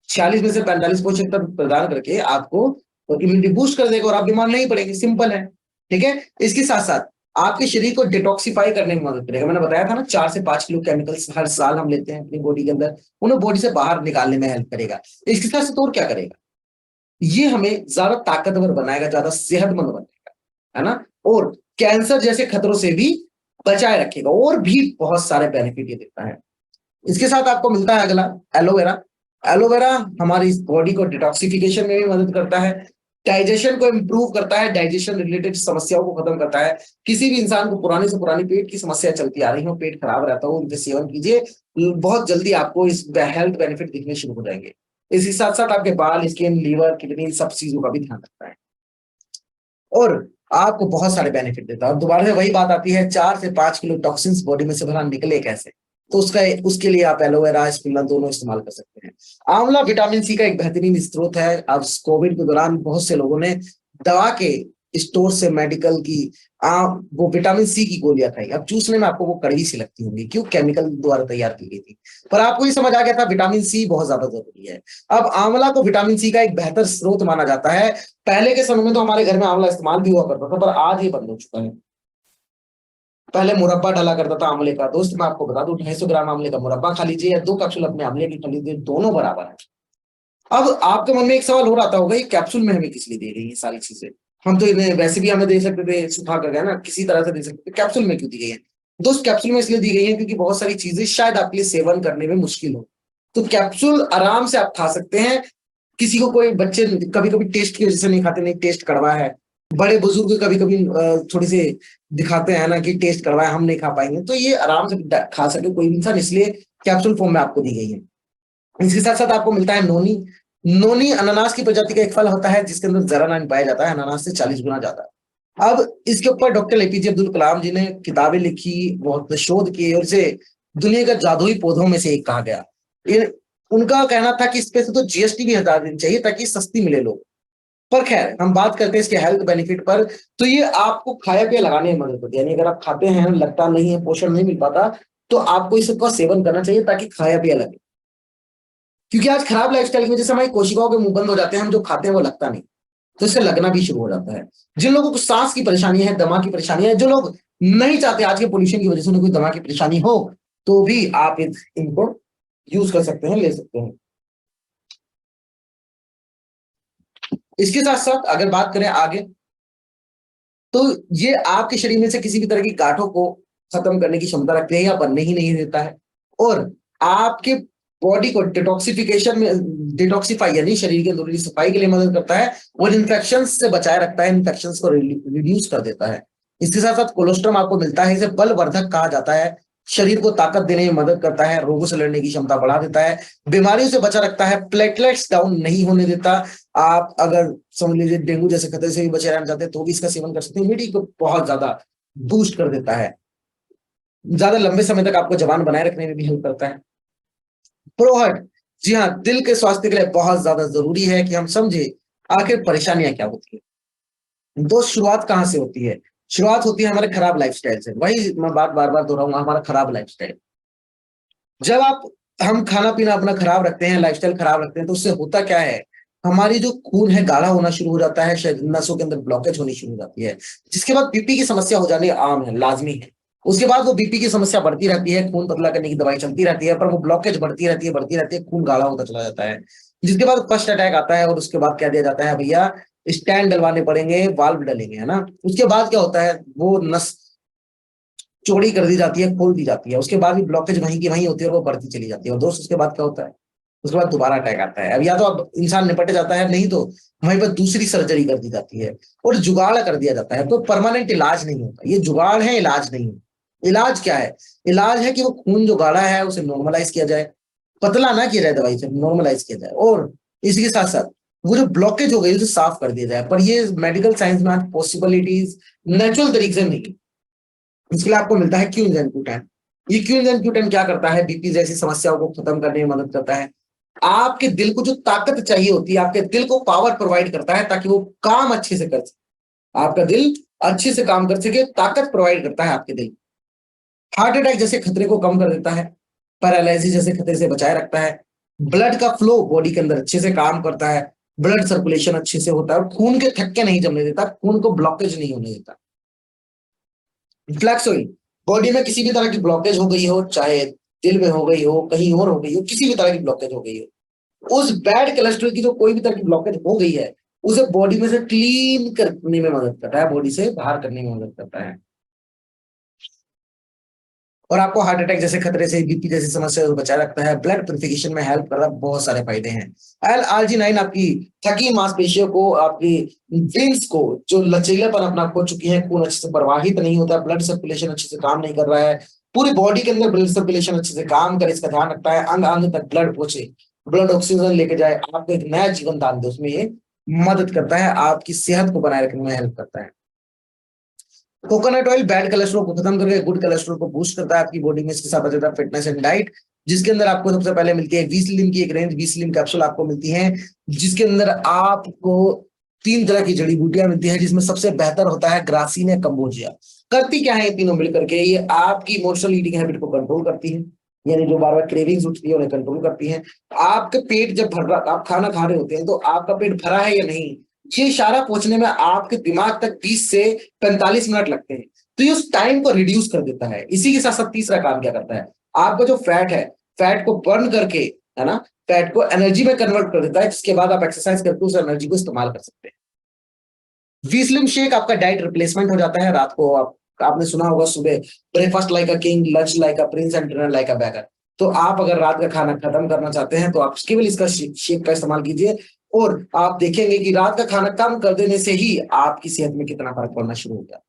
46 में से 45 पोषक तत्व प्रदान करके आपको इम्यूनिटी बूस्ट कर देगा और आप बीमार नहीं पड़ेंगे। सिंपल है। ठीक है, इसके साथ साथ आपके शरीर को डिटॉक्सिफाई करने में मदद करेगा। मैंने बताया था ना, 4 से 5 किलो केमिकल्स हर साल हम लेते हैं अपनी बॉडी के अंदर, उन्हें बॉडी से बाहर निकालने में हेल्प करेगा। इसके साथ साथ और क्या करेगा? ये हमें ज्यादा ताकतवर बनाएगा, ज्यादा सेहतमंद बनाएगा, है ना, और कैंसर जैसे खतरों से भी बचाए रखेगा, और भी बहुत सारे बेनिफिट ये देता है। इसके साथ आपको मिलता है अगला एलोवेरा। एलोवेरा हमारी बॉडी को डिटॉक्सिफिकेशन में भी मदद करता है, डाइजेशन को इंप्रूव करता है, डाइजेशन रिलेटेड समस्याओं को खत्म करता है। किसी भी इंसान को पुरानी से पुरानी पेट की समस्या चलती आ रही हो, पेट खराब रहता हो, उनके सेवन कीजिए, बहुत जल्दी आपको इस हेल्थ बेनिफिट दिखने शुरू हो जाएंगे। इसके साथ साथ आपके बाल, स्किन, लीवर, किडनी, सब चीजों का भी ध्यान रखता है और आपको बहुत सारे बेनिफिट देता है। और दोबारा से वही बात आती है, 4 से 5 किलो टॉक्सिन्स बॉडी में से बाहर निकले कैसे? तो उसके लिए आप एलोवेरा, स्पिरुलिना दोनों इस्तेमाल कर सकते हैं। आंवला विटामिन सी का एक बेहतरीन स्रोत है। अब कोविड के दौरान बहुत से लोगों ने दवा के स्टोर से, मेडिकल की वो विटामिन सी की गोलियां खाई। अब चूसने में आपको वो कड़वी सी लगती होंगी, क्यों? केमिकल द्वारा तैयार की गई थी। पर आपको ये समझ आ गया था विटामिन सी बहुत ज्यादा जरूरी है। अब आंवला को विटामिन सी का एक बेहतर स्रोत माना जाता है। पहले के समय में तो हमारे घर में आंवला इस्तेमाल भी हुआ करता था, पर आज ये बंद हो चुका है। पहले मुरब्बा डाला करता था आंवले का। दोस्त मैं आपको बता दूं, 250 ग्राम आंवले का मुरब्बा खा लीजिए या 2 कैप्सूल अपने आंवले की खा लीजिए, दोनों बराबर है। अब आपके मन में एक सवाल हो रहा था होगा, ये कैप्सूल में हमें किस लिए दे रही है सारी चीजें? हम तो इन्हें वैसे भी हमें दे सकते थे सुखा कर, ना किसी तरह से दे सकते थे, कैप्सूल में क्यों दी गई है? दोस्त कैप्सूल में इसलिए दी गई है क्योंकि बहुत सारी चीजें शायद आपके लिए सेवन करने में मुश्किल हो, तो कैप्सूल आराम से आप खा सकते हैं। किसी को, कोई बच्चे कभी कभी टेस्ट की वजह से नहीं खाते, नहीं टेस्ट कड़वा है, बड़े बुजुर्ग कभी कभी थोड़ी सी दिखाते हैं ना कि टेस्ट कड़वा है, हम नहीं खा पाएंगे, तो ये आराम से खा सके कोई इंसान, इसलिए कैप्सूल फॉर्म में आपको दी गई है। इसके साथ साथ आपको मिलता है नोनी। नोनी अनानास की प्रजाति का एक फल होता है जिसके अंदर जरानाइन पाया जाता है, अनानास से 40 गुना ज्यादा। अब इसके ऊपर डॉक्टर एपीजे अब्दुल कलाम जी ने किताबें लिखी, बहुत शोध किए, और इसे दुनिया का जादुई पौधों में से एक कहा गया। उनका कहना था कि इस पे से तो जीएसटी भी हटा देनी चाहिए ताकि सस्ती मिले लोग। पर खैर, हम बात करते हैं इसके हेल्थ बेनिफिट पर। तो ये आपको खाया पिया लगाने में मदद करती है, यानी अगर आप खाते हैं, लगता नहीं है, पोषण नहीं मिल पाता, तो आपको इसका सेवन करना चाहिए ताकि खाया पिया लगे। क्योंकि आज खराब लाइफस्टाइल की वजह से हमारी कोशिकाओं के मुंह बंद हो जाते हैं, हम जो खाते हैं वो लगता नहीं, तो इससे लगना भी शुरू हो जाता है। जिन लोगों को सांस की परेशानी है, दमा की परेशानी है, जो लोग नहीं चाहते आज के पोल्यूशन की वजह से उन्हें कोई दमा की परेशानी हो, तो भी आप इनको यूज कर सकते हैं, ले सकते हैं। इसके साथ साथ अगर बात करें आगे, तो ये आपके शरीर में से किसी भी तरह की गांठों को खत्म करने की क्षमता रखते हैं या बनने ही नहीं देता है, और आपके बॉडी को डिटॉक्सिफिकेशन में, डिटॉक्सिफाई यानी शरीर के अंदरूनी सफाई के लिए मदद करता है, और इन्फेक्शन से बचाए रखता है, इन्फेक्शन को रिड्यूस कर देता है। इसके साथ साथ कोलेस्ट्रॉल आपको मिलता है, इसे बलवर्धक कहा जाता है, शरीर को ताकत देने में मदद करता है, रोगों से लड़ने की क्षमता बढ़ा देता है, बीमारियों से बचा रखता है, प्लेटलेट्स डाउन नहीं होने देता। आप अगर समझ लीजिए डेंगू जैसे खतरे से भी बचे रहना चाहते हैं तो भी इसका सेवन कर सकते हैं, इम्यूनिटी को बहुत ज्यादा बूस्ट कर देता है, ज्यादा लंबे समय तक आपको जवान बनाए रखने में भी हेल्प करता है। प्रोहट, जी हाँ, दिल के स्वास्थ्य के लिए बहुत ज्यादा जरूरी है कि हम समझे आखिर परेशानियां क्या होती है। दोस्त, शुरुआत कहाँ से होती है? शुरुआत होती है हमारे खराब लाइफस्टाइल से। वही मैं बात बार बार दोहराऊंगा, हमारा खराब लाइफस्टाइल। जब आप हम खाना पीना अपना खराब रखते हैं, लाइफस्टाइल खराब रखते हैं, तो उससे होता क्या है, हमारी जो खून है गाढ़ा होना शुरू हो जाता है, शायद नसों के अंदर ब्लॉकेज होनी शुरू हो जाती है, जिसके बाद बीपी की समस्या हो जानी आम है, लाजमी है। उसके बाद वो बीपी की समस्या बढ़ती रहती है, खून पतला करने की दवाई चलती रहती है, पर वो ब्लॉकेज बढ़ती रहती है, बढ़ती रहती है, खून गाढ़ा होता चला जाता है, जिसके बाद फर्स्ट अटैक आता है, और उसके बाद क्या दिया जाता है, भैया स्टैंड डलवाने पड़ेंगे, वाल्व डलेंगे, है ना। उसके बाद क्या होता है, वो नस चौड़ी कर दी जाती है, खोल दी जाती है, उसके बाद भी ब्लॉकेज वहीं की वहीं होती है और वो बढ़ती चली जाती है। और दोस्त, उसके बाद क्या होता है, उसके बाद दोबारा अटैक आता है। अब या तो अब इंसान निपट जाता है, नहीं तो वहीं पर दूसरी सर्जरी कर दी जाती है और जुगाड़ कर दिया जाता है। तो परमानेंट इलाज नहीं होता, ये जुगाड़ है, इलाज नहीं है। इलाज क्या है? इलाज है कि वो खून जो गाढ़ा है उसे नॉर्मलाइज किया जाए, पतला ना किया जाए दवाई से, नॉर्मलाइज किया जाए, और इसी के साथ साथ वो जो ब्लॉकेज हो गई उसे साफ कर दिया जाए। पर ये मेडिकल साइंस में आज पॉसिबिलिटीज नेचुरल तरीके से नहीं। इसके लिए आपको मिलता है क्यूनजन क्यूटेन। ये क्यूनजन क्यूटेन क्या करता है, बीपी जैसी समस्याओं को खत्म करने में मदद करता है। आपके दिल को जो ताकत चाहिए होती है, आपके दिल को पावर प्रोवाइड करता है ताकि वो काम अच्छे से कर सके, आपका दिल अच्छे से काम कर सके, ताकत प्रोवाइड करता है आपके दिल। हार्ट अटैक जैसे खतरे को कम कर देता है, पैरालिसिस जैसे खतरे से बचाए रखता है, ब्लड का फ्लो बॉडी के अंदर अच्छे से काम करता है, ब्लड सर्कुलेशन अच्छे से होता है, और खून के थक्के नहीं जमने देता, खून को ब्लॉकेज नहीं होने देता। फ्लैक्स ऑयल, बॉडी में किसी भी तरह की ब्लॉकेज हो गई हो, चाहे दिल में हो गई हो, कहीं और हो गई हो, किसी भी तरह की ब्लॉकेज हो गई हो, उस बैड कोलेस्ट्रॉल की जो कोई भी तरह की ब्लॉकेज हो गई है, उसे बॉडी में से क्लीन करने में मदद करता है, बॉडी से बाहर करने में मदद करता है, और आपको हार्ट अटैक जैसे खतरे से, बीपी जैसी समस्या से बचाए रखता है, ब्लड प्यूरिफिकेशन में हेल्प कर रहा है, बहुत सारे फायदे हैं। एल आर्जिनाइन आपकी थकी मांसपेशियों को, आपकी वेन्स को जो लचीलापन अपना खो चुकी है, खून अच्छे से प्रवाहित नहीं होता, ब्लड सर्कुलेशन अच्छे से काम नहीं कर रहा है, पूरी बॉडी के अंदर ब्लड सर्कुलेशन अच्छे से काम करे, इसका ध्यान रखता है, अंग अंग तक ब्लड पहुंचे, ब्लड ऑक्सीजन लेके जाए, आपको एक नया जीवन दान दे, उसमें ये मदद करता है, आपकी सेहत को बनाए रखने में हेल्प करता है। कोकोनट ऑयल बैड कोलेस्ट्रॉल को खत्म करके गुड कोलेस्ट्रॉल को बूस्ट करता है आपकी बॉडी में। इसके साथ आ जाता है फिटनेस एंड डाइट, जिसके अंदर आपको सबसे पहले मिलती है 20 स्लिम की एक रेंज, 20 स्लिम कैप्सूल आपको मिलती है, जिसके अंदर आपको 3 तरह की जड़ी बूटियां मिलती है, जिसमें सबसे बेहतर होता है ग्रासीने कंबोजिया। करती क्या है ये तीनों मिलकर के, ये आपकी इमोशनल ईटिंग हैबिट को कंट्रोल करती है, यानी जो बार बार क्रेविंग्स उठती है उन्हें कंट्रोल करती है। आपके पेट जब भर रहा, आप खाना खा रहे होते हैं, तो आपका पेट भरा है या नहीं, ये इशारा पहुंचने में आपके दिमाग तक 20 से 45 मिनट लगते हैं, तो ये उस टाइम को रिड्यूस कर देता है। इसी के साथ साथ तीसरा काम क्या करता है, आपका जो फैट है, फैट को बर्न करके, है ना, फैट को एनर्जी में कन्वर्ट कर देता है, जिसके बाद आप एक्सरसाइज करके उस एनर्जी को इस्तेमाल कर सकते हैं। वीस्लिम शेक आपका डाइट रिप्लेसमेंट हो जाता है। रात को आपने सुना होगा, सुबह breakfast like a king, lunch like a prince and dinner like a bagger. तो आप अगर रात का खाना खत्म करना चाहते हैं तो आप केवल इसका शेक का इस्तेमाल कीजिए, और आप देखेंगे कि रात का खाना कम कर देने से ही आपकी सेहत में कितना फर्क पड़ना शुरू हो गया।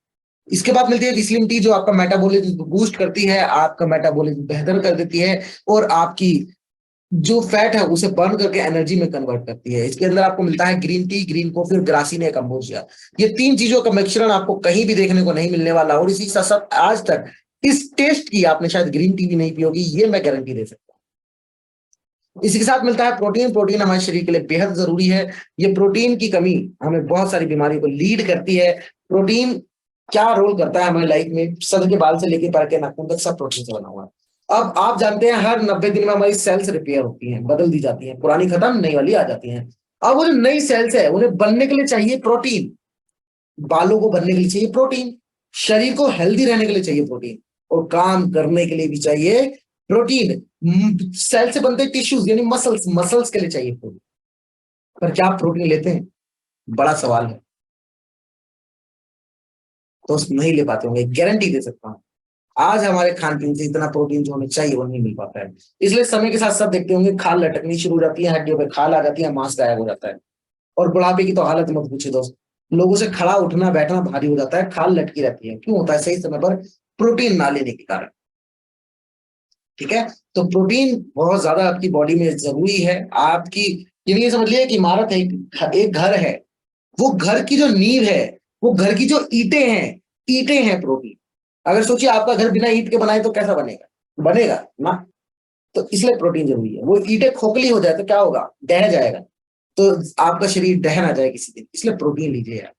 इसके बाद मिलती है विस्लिम टी, जो आपका मेटाबॉलिज्म बूस्ट करती है, आपका मेटाबॉलिज्म बेहतर कर देती है, और आपकी जो फैट है उसे बर्न करके एनर्जी में कन्वर्ट करती है। इसके अंदर आपको मिलता है ग्रीन टी, ग्रीन कॉफी और ग्रासिने कंबोजिया। ये तीन चीजों का मिश्रण आपको कहीं भी देखने को नहीं मिलने वाला। और इसी के साथ साथ आज तक इस टेस्ट की आपने शायद ग्रीन टी भी नहीं पी होगी, ये मैं गारंटी दे सकता हूँ। इसी के साथ मिलता है प्रोटीन। प्रोटीन हमारे शरीर के लिए बेहद जरूरी है। ये प्रोटीन की कमी हमें बहुत सारी बीमारियों को लीड करती है। प्रोटीन क्या रोल करता है हमारी लाइफ में, सर के बाल से लेकर पैर के नाखून तक सब प्रोटीन से बना हुआ है। अब आप जानते हैं हर 90 दिन में हमारी सेल्स रिपेयर होती हैं, बदल दी जाती हैं, पुरानी खत्म नई वाली आ जाती हैं। अब वो जो नई सेल्स है उन्हें बनने के लिए चाहिए प्रोटीन। बालों को बनने के लिए चाहिए प्रोटीन, शरीर को हेल्दी रहने के लिए चाहिए प्रोटीन, और काम करने के लिए भी चाहिए प्रोटीन। सेल से बनते टिश्यूज यानी मसल्स, मसल्स के लिए चाहिए प्रोटीन। पर क्या आप प्रोटीन लेते हैं? बड़ा सवाल है। तो नहीं ले पाते होंगे, गारंटी दे सकता हूं। आज हमारे खान पीन से इतना प्रोटीन जो हमें चाहिए वो नहीं मिल पाता है। इसलिए समय के साथ साथ देखते होंगे खाल लटकनी शुरू हो जाती है, हड्डियों पे खाल आ जाती है, मांस गायब हो जाता है। और बुढ़ापे की तो हालत मत पूछे दोस्त, लोगों से खड़ा उठना बैठना भारी हो जाता है, खाल लटकी रहती है। क्यों होता है? सही समय पर प्रोटीन ना लेने के कारण। ठीक है, तो प्रोटीन बहुत ज्यादा आपकी बॉडी में जरूरी है। आपकी ये समझिए कि इमारत है, एक घर है, वो घर की जो नींव है, वो घर की जो ईंटें हैं, ईंटें हैं प्रोटीन। अगर सोचिए आपका घर बिना ईंट के बनाए तो कैसा बनेगा? बनेगा ना। तो इसलिए प्रोटीन जरूरी है। वो ईंटें खोखली हो जाए तो क्या होगा? ढह जाएगा। तो आपका शरीर ढह ना जाए किसी दिन, इसलिए प्रोटीन लीजिए यार।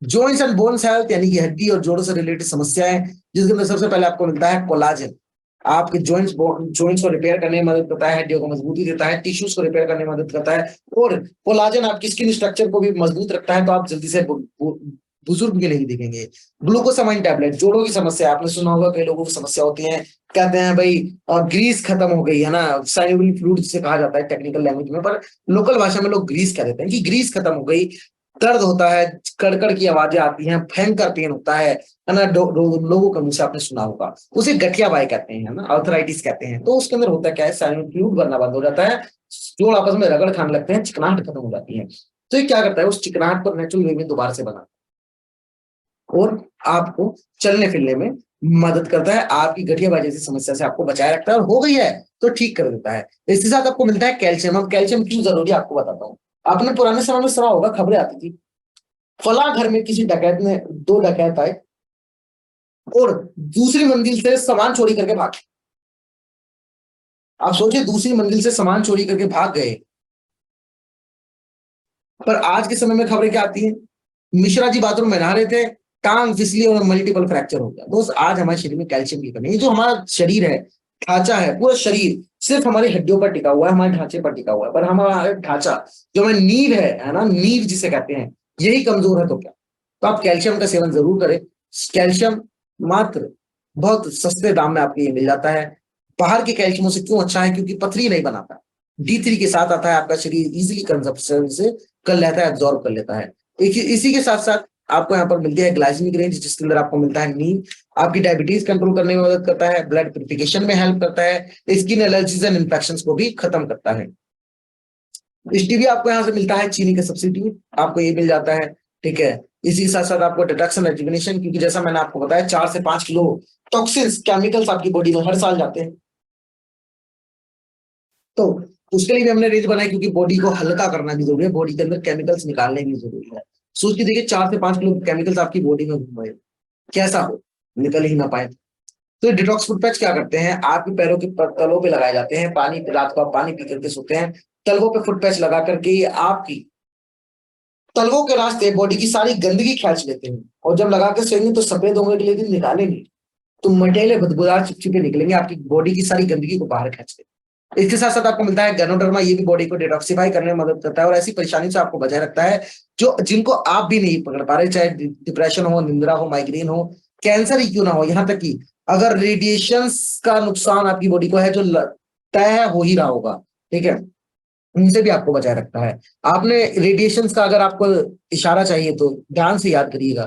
जॉइंट्स एंड बोन्स हेल्थ यानी कि हड्डी और जोड़ों से रिलेटेड समस्याएं, जिसके अंदर सबसे पहले आपको मिलता है कोलाजन। आपके जॉइंट्स को रिपेयर करने में मदद करता है, हड्डियों को मजबूती देता है, टिश्यूज को रिपेयर करने में मदद करता है। और कोलाजन आपकी स्किन स्ट्रक्चर को भी मजबूत रखता है, तो आप जल्दी से बुजुर्ग भी नहीं दिखेंगे। ग्लूकोसामाइन टैबलेट, जोड़ों की समस्या, आपने सुना होगा कई लोगों को समस्या होती है, कहते हैं भाई ग्रीस खत्म हो गई है ना, साइनोवियल फ्लूइड जिसे कहा जाता है टेक्निकल लैंग्वेज में, पर लोकल भाषा में लोग ग्रीस कह देते हैं कि ग्रीस खत्म हो गई। दर्द होता है, कड़कड़ की आवाजें आती हैं, भयंकर पेन होता है ना। लोगों का मुंह से आपने सुना होगा, उसे गठिया बाई कहते हैं ना, आर्थराइटिस कहते हैं। तो उसके अंदर होता क्या है, साइनोवियल फ्लूइड बनना बंद हो जाता है, जोड़ आपस में रगड़ खाने लगते हैं, चिकनाहट खत्म हो जाती है। तो ये क्या करता है, उस चिकनाहट को नेचुरल वे में दोबारा से बना और आपको चलने फिरने में मदद करता है, आपकी गठियाबाई जैसी समस्या से आपको बचाए रखता है, और हो गई है तो ठीक कर देता है। इसके साथ आपको मिलता है कैल्शियम। अब कैल्शियम क्यों जरूरी है आपको बताता हूँ। आपने पुराने समय में सुना होगा, खबरें आती थी, फला घर में किसी डकैत ने, दो डकैत आए और दूसरी मंजिल से सामान चोरी करके भाग। आप सोचिए, दूसरी मंजिल से सामान चोरी करके भाग गए। पर आज के समय में खबरें क्या आती हैं, मिश्रा जी बाथरूम में नहा रहे थे, टांग फिसली और मल्टीपल फ्रैक्चर हो गया। दोस्त आज हमारे शरीर में कैल्शियम की कमी है। जो हमारा शरीर है, ढांचा है, पूरा शरीर सिर्फ हमारी हड्डियों पर टिका हुआ है, हमारे ढांचे पर टिका हुआ है, पर हमारा ढांचा जो हमारी नींव है ना, नींव जिसे कहते हैं, यही कमजोर है। तो क्या, तो आप कैल्शियम का सेवन जरूर करें। कैल्शियम मात्र बहुत सस्ते दाम में आपको ये मिल जाता है। बाहर के कैल्शियमों से क्यों अच्छा है? क्योंकि पथरी नहीं बनाता, D3 के साथ आता है, आपका शरीर इजिली कंजप्शन से कर लेता है, एब्जॉर्ब कर लेता है। इसी के साथ साथ आपको यहाँ पर मिलती है ग्लाइसेमिक रेंज, जिसके अंदर आपको मिलता है नीम, आपकी डायबिटीज कंट्रोल करने में मदद करता है, ब्लड प्यूरिफिकेशन में हेल्प करता है, स्किन एलर्जीज एंड इन्फेक्शंस को भी खत्म करता है। स्टीविया आपको यहाँ से मिलता है, चीनी का सब्सिट्यूट आपको ये मिल जाता है। ठीक है, इसी के साथ साथ आपको डिटॉक्स एंड रेजुविनेशन, क्योंकि जैसा मैंने आपको बताया 4 से 5 किलो टॉक्सिन्स, केमिकल्स आपकी बॉडी में हर साल जाते हैं। तो उसके लिए भी हमने रेंज बनाई, क्योंकि बॉडी को हल्का करना भी जरूरी है, बॉडी के अंदर केमिकल्स निकालने भी जरूरी है। सोच के देखिए, 4 से 5 किलो केमिकल्स आपकी बॉडी में घूम रहे, कैसा हो, निकल ही ना पाए। तो डिटॉक्स फुट पैच क्या करते हैं, आपके पैरों के तलों पे लगाए जाते हैं। पानी, रात को आप पानी पी करके सोते हैं, तलवों पे फुट पैच लगा करके ये आपकी तलवों के रास्ते बॉडी की सारी गंदगी खींच लेते हैं। और जब लगा के सोएंगे तो सफेद होंगे के लिए निकालेंगे, तो मटेले बदबूदार चिपचिपे निकलेंगे, आपकी बॉडी की सारी गंदगी को बाहर खींच लेंगे। इसके साथ साथ आपको मिलता है गैनोडर्मा, ये भी बॉडी को डिटॉक्सिफाई करने में मदद करता है और ऐसी परेशानी से आपको बचाए रखता है जो जिनको आप भी नहीं पकड़ पा रहे, चाहे डिप्रेशन हो, निंद्रा हो, माइग्रेन हो, कैंसर ही क्यों ना हो, यहाँ तक कि अगर रेडिएशन का नुकसान आपकी बॉडी को है जो तय हो ही रहा होगा, ठीक है, उनसे भी आपको बचाए रखता है। आपने रेडिएशन का अगर आपको इशारा चाहिए तो ध्यान से याद करिएगा।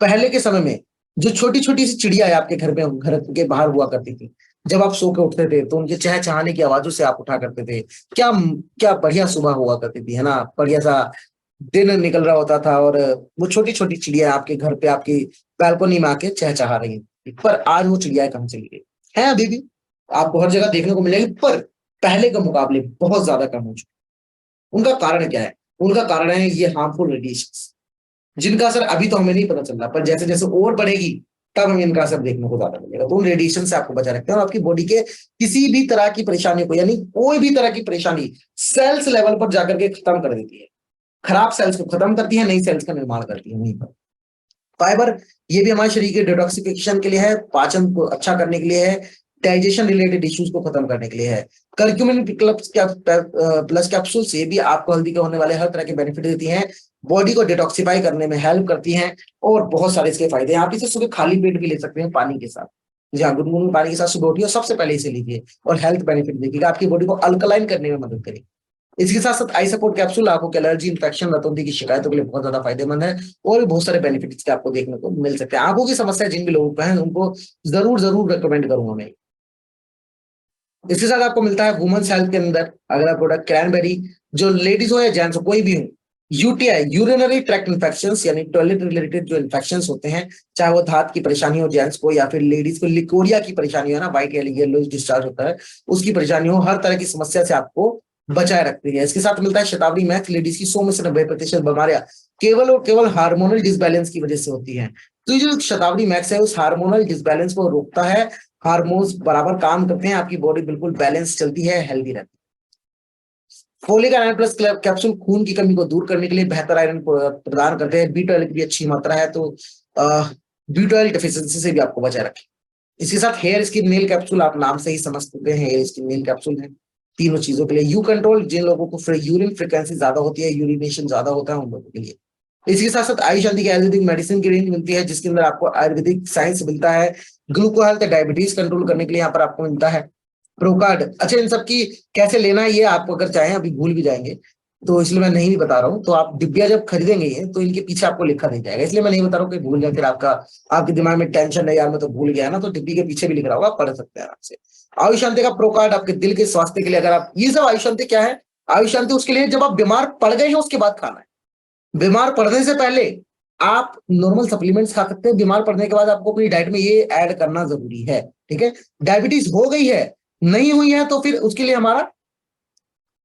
पहले के समय में जो छोटी छोटी सी चिड़िया है आपके घर में, घर के बाहर हुआ करती थी, जब आप सो के उठते थे तो उनके चहचहाने की आवाजों से आप उठा करते थे। क्या क्या बढ़िया सुबह हुआ करती थी, है ना, बढ़िया सा दिन निकल रहा होता था, और वो छोटी छोटी चिड़िया आपके घर पे, आपकी बैल्कोनी में आके चहचहा रही थी। पर आज वो चिड़िया कहाँ चली गई? है अभी भी आपको हर जगह देखने को मिलेगी, पर पहले के मुकाबले बहुत ज्यादा कम हो चुके हैं। उनका कारण क्या है? उनका कारण है ये हार्मफुल रेडिएशन, जिनका असर अभी तो हमें नहीं पता चल रहा, पर जैसे जैसे और बढ़ेगी तब हमें इनका असर देखने को ज्यादा मिलेगा। तो उन रेडिएशन से आपको बचा रखते हैं और आपकी बॉडी के किसी भी तरह की परेशानी को, यानी कोई भी तरह की परेशानी सेल्स लेवल पर जाकर के खत्म कर देती है। खराब सेल्स को खत्म करती है, नई सेल्स का निर्माण करती है वहीं पर। फाइबर ये भी हमारे शरीर के डिटॉक्सिफिकेशन के लिए है, पाचन को अच्छा करने के लिए है, डाइजेशन रिलेटेड इश्यूज को खत्म करने के लिए है। कर्क्यूमिन प्लस कैप्सूल से भी आपको हल्दी के होने वाले हर तरह के बेनिफिट देती हैं, बॉडी को डिटॉक्सिफाई करने में हेल्प करती हैं और बहुत सारे इसके फायदे हैं। आप इसे सुबह खाली पेट भी ले सकते हैं पानी के साथ। जी हाँ, गुनगुन पानी के साथ सुबह उठिए और सबसे पहले इसे लीजिए और हेल्थ बेनिफिट देखिएगा, आपकी बॉडी को अल्कलाइन करने में मदद करेगी। इसके साथ साथ आई सपोर्ट कैप्सूल आपको एलर्जी, इंफेक्शन, रतौंधी की शिकायतों के लिए बहुत ज्यादा फायदेमंद है और भी बहुत सारे बेनिफिट्स आपको देखने को मिल सकते हैं। आंखों की समस्या जिन भी लोगों को है उनको जरूर जरूर रिकमेंड करूंगा मैं। इसके साथ आपको मिलता है वुमेन्स हेल्थ के अंदर अगला प्रोडक्ट क्रैनबेरी, जो लेडीज हो या जेंट्स हो कोई भी हो, यूटीआई यूरिनरी ट्रैक्ट इन्फेक्शंस यानी टॉयलेट रिलेटेड जो इन्फेक्शंस होते हैं, चाहे वो धात की परेशानी हो जेंट्स को या फिर लेडीज को लिकोरिया की परेशानी है ना, व्हाइट येलो डिस्चार्ज होता है, उसकी परेशानी हो, हर तरह की समस्या से आपको बचाए रखती है। इसके साथ मिलता है शताब्दी मैक्स, लेडीज की 100 में से 90% बीमारियां केवल और केवल हार्मोनल डिसबैलेंस की वजह से होती है। तो ये जो शताब्दी मैक्स है उस हार्मोनल डिसबैलेंस को रोकता है, हार्मोन्स बराबर काम करते हैं, आपकी बॉडी बिल्कुल बैलेंस चलती है, हेल्दी रहती है। फोलिक आयरन प्लस कैप्सूल खून की कमी को दूर करने के लिए बेहतर आयरन प्रदान करते हैं, B12 की भी अच्छी मात्रा है, तो B12 डिफिशियंसी से भी आपको बचाए रखें। इसके साथ हेयर स्किन नेल कैप्सूल, आप नाम से ही समझ सकते हैं हेयर स्किन नेल कैप्सूल है तीनों चीजों के लिए। यू कंट्रोल, जिन लोगों को यूरिन फ्रीक्वेंसी ज्यादा होती है, यूरिनेशन ज्यादा होता है, उन लोगों के लिए। इसके साथ साथ आयुष शांति की आयुर्वेदिक मेडिसिन की रेंज मिलती है, जिसके अंदर आपको आयुर्वेदिक साइंस मिलता है। ग्लूको हेल्थ, डायबिटीज कंट्रोल करने के लिए यहाँ पर आपको मिलता है प्रोकार्ड। अच्छा, इन सब की कैसे लेना है ये आप अगर चाहें अभी भूल भी जाएंगे, तो इसलिए मैं नहीं बता रहा हूँ। तो आप डिब्बिया जब खरीदेंगे ये तो इनके पीछे आपको लिखा नहीं जाएगा, इसलिए मैं नहीं बता रहा हूँ कि भूल जाए, फिर आपके दिमाग में टेंशन है यार मैं तो भूल गया ना, तो डिब्बी के पीछे भी लिख रहा होगा, पढ़ सकते हैं आराम से। आयुष शांति का प्रोकार्ड आपके दिल के स्वास्थ्य के लिए, अगर आप ये सब आयुष शांति क्या है, आयुष शांति उसके लिए जब आप बीमार पड़ गए हैं उसके बाद खाना है। बीमार पड़ने से पहले आप नॉर्मल सप्लीमेंट्स खा सकते हैं, बीमार पड़ने के बाद आपको अपनी डाइट में ये ऐड करना जरूरी है, ठीक है। डायबिटीज हो गई है, नहीं हुई है, तो फिर उसके लिए हमारा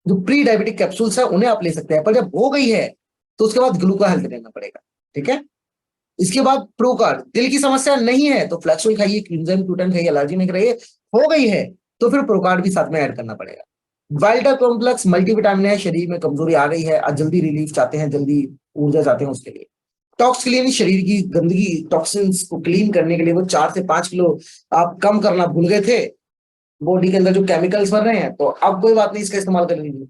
जो प्री डायबिटिक कैप्सूल्स है उन्हें आप ले सकते हैं, पर जब हो गई है तो उसके बाद ग्लूका हेल्थ लेना पड़ेगा, ठीक है। इसके बाद प्रोकार्ड, दिल की समस्या नहीं है तो फ्लेक्सोल खाइए, क्रिंजन ग्लूटेन खाइए, एलर्जी नहीं कराइए, हो गई है तो फिर प्रोकार्ड भी साथ में ऐड करना पड़ेगा। वाइल्टर कॉम्प्लेक्स मल्टीविटामिन है, शरीर में कमजोरी आ गई है, आज जल्दी रिलीफ चाहते हैं, जल्दी ऊर्जा चाहते हैं, उसके लिए। टॉक्स क्लीन, शरीर की गंदगी टॉक्सिन्स को क्लीन करने के लिए, वो 4 से 5 किलो आप कम करना भूल गए थे, बॉडी के अंदर जो केमिकल्स बन रहे हैं, तो अब कोई बात नहीं, इसका इस्तेमाल कर लीजिए।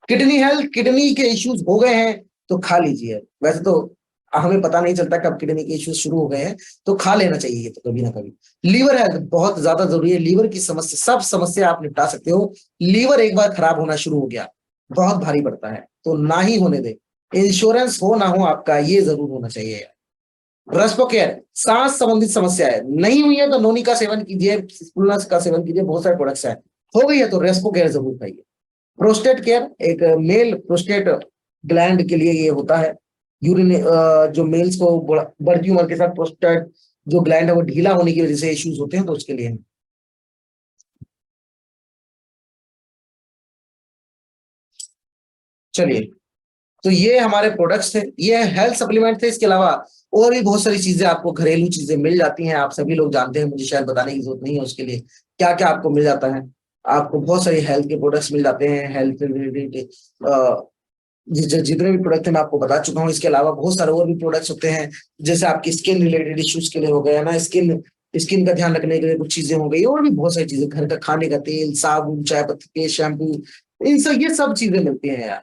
किडनी हेल्थ, किडनी के इश्यूज हो गए हैं तो खा लीजिए, वैसे तो हमें पता नहीं चलता कब किडनी के इश्यूज शुरू हो गए हैं, तो खा लेना चाहिए तो कभी ना कभी। लीवर हेल्थ बहुत ज्यादा जरूरी है, लीवर की समस्या, सब समस्या आप निपटा सकते हो। लीवर एक बार खराब होना शुरू हो गया बहुत भारी पड़ता है, तो ना ही होने दे, इंश्योरेंस हो ना हो आपका ये जरूर होना चाहिए यार। रेस्पो केयर, सांस संबंधित समस्या है, नहीं हुई है तो नोनी का सेवन कीजिए, स्पूलनस का सेवन कीजिए, बहुत सारे प्रोडक्ट्स हैं। हो गई है तो रेस्पो केयर जरूर खाइए। प्रोस्टेट केयर, एक मेल प्रोस्टेट ग्लैंड के लिए ये होता है, यूरिन जो मेल्स को बढ़ती उम्र के साथ प्रोस्टेट जो ग्लैंड है वो ढीला होने की वजह से इश्यूज होते हैं, तो उसके लिए। चलिए, तो ये हमारे प्रोडक्ट्स थे, ये हेल्थ सप्लीमेंट थे। इसके अलावा और भी बहुत सारी चीजें आपको घरेलू चीजें मिल जाती हैं, आप सभी लोग जानते हैं, मुझे शायद बताने की जरूरत नहीं है उसके लिए क्या क्या आपको मिल जाता है। आपको बहुत सारी हेल्थ के प्रोडक्ट्स मिल जाते हैं, हेल्थ रिलेटेड जितने भी प्रोडक्ट मैं आपको बता चुका हूँ। इसके अलावा बहुत सारे और भी प्रोडक्ट्स होते हैं, जैसे आपकी स्किन रिलेटेड इश्यूज के लिए हो गया ना, स्किन स्किन का ध्यान रखने के लिए कुछ चीजें हो गई, और भी बहुत सारी चीजें, घर का खाने का तेल, साबुन, चाय पत्ती के शैम्पू, इन सब ये सब चीजें मिलती हैं यार।